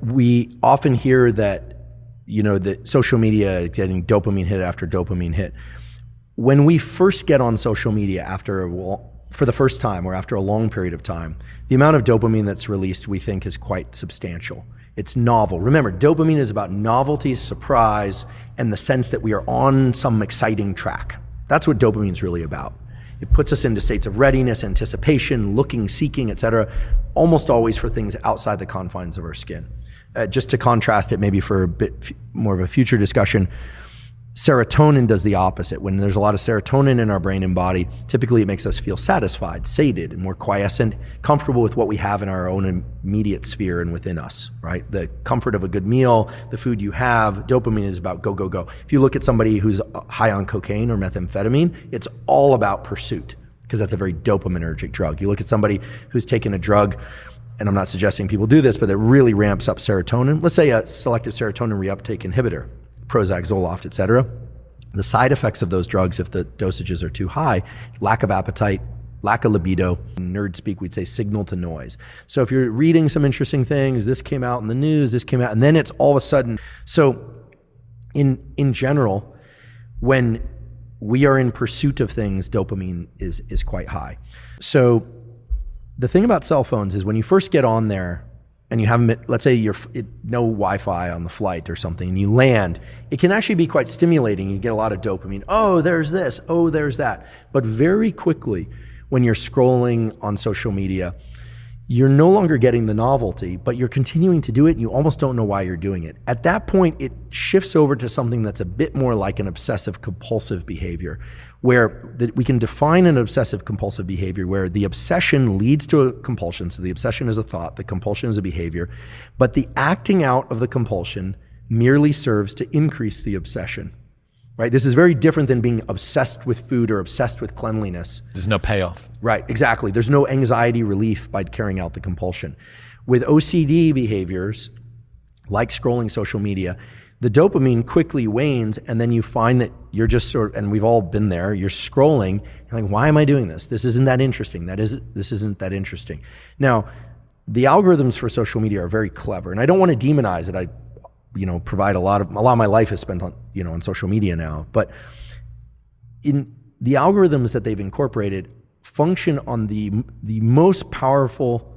we often hear that, that social media getting dopamine hit after dopamine hit. When we first get on social media for the first time or after a long period of time, the amount of dopamine that's released we think is quite substantial. It's novel. Remember, dopamine is about novelty, surprise, and the sense that we are on some exciting track. That's what dopamine is really about. It puts us into states of readiness, anticipation, looking, seeking, etc., almost always for things outside the confines of our skin. Just to contrast it maybe for a bit more of a future discussion, serotonin does the opposite. When there's a lot of serotonin in our brain and body, typically it makes us feel satisfied, sated, and more quiescent, comfortable with what we have in our own immediate sphere and within us, right? The comfort of a good meal, the food you have. Dopamine is about go, go, go. If you look at somebody who's high on cocaine or methamphetamine, it's all about pursuit, because that's a very dopaminergic drug. You look at somebody who's taken a drug, and I'm not suggesting people do this, but it really ramps up serotonin. Let's say a selective serotonin reuptake inhibitor, Prozac, Zoloft, et cetera. The side effects of those drugs, if the dosages are too high, lack of appetite, lack of libido. In nerd speak, we'd say signal to noise. So if you're reading some interesting things, this came out in the news, this came out, and then it's all of a sudden. So in general, when we are in pursuit of things, dopamine is quite high. So the thing about cell phones is when you first get on there, and you haven't, let's say you're no Wi-Fi on the flight or something, and you land, it can actually be quite stimulating. You get a lot of dopamine. Oh, there's this. Oh, there's that. But very quickly, when you're scrolling on social media, you're no longer getting the novelty, but you're continuing to do it, and you almost don't know why you're doing it. At that point, it shifts over to something that's a bit more like an obsessive compulsive behavior, where we can define an obsessive compulsive behavior where the obsession leads to a compulsion. So the obsession is a thought, the compulsion is a behavior, but the acting out of the compulsion merely serves to increase the obsession, right? This is very different than being obsessed with food or obsessed with cleanliness. There's no payoff. Right, exactly. There's no anxiety relief by carrying out the compulsion. With OCD behaviors, like scrolling social media, the dopamine quickly wanes, and then you find that you're just sort of, and we've all been there, you're scrolling, and like, why am I doing this? This isn't that interesting. This isn't that interesting. Now, the algorithms for social media are very clever, and I don't want to demonize it. I, provide a lot of my life is spent on, on social media now, but in the algorithms that they've incorporated function on the most powerful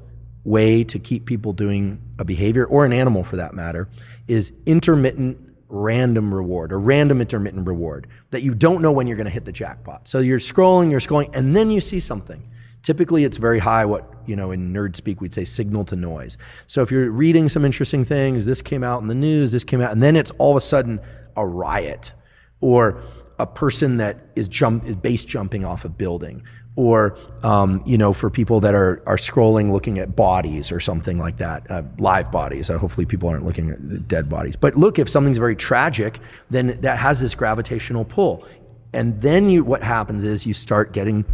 way to keep people doing a behavior, or an animal for that matter, is intermittent random reward, or random intermittent reward, that you don't know when you're going to hit the jackpot. So you're scrolling, and then you see something. Typically it's very high, what, in nerd speak, we'd say signal to noise. So if you're reading some interesting things, this came out in the news, this came out, and then it's all of a sudden a riot, or a person that is base jumping off a building, or for people that are scrolling, looking at bodies or something like that, live bodies. Hopefully people aren't looking at dead bodies. But look, if something's very tragic, then that has this gravitational pull. And then what happens is you start getting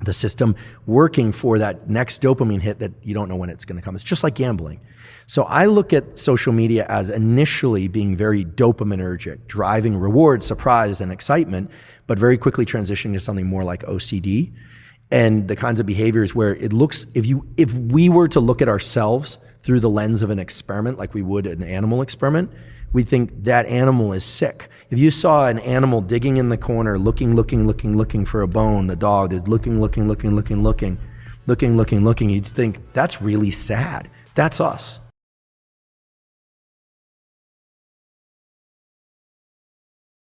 the system working for that next dopamine hit that you don't know when it's going to come. It's just like gambling. So I look at social media as initially being very dopaminergic, driving reward, surprise, and excitement, but very quickly transitioning to something more like OCD, and the kinds of behaviors where it looks, if we were to look at ourselves through the lens of an experiment, like we would an animal experiment, we think that animal is sick. If you saw an animal digging in the corner, looking for a bone, the dog is looking, you'd think that's really sad. That's us.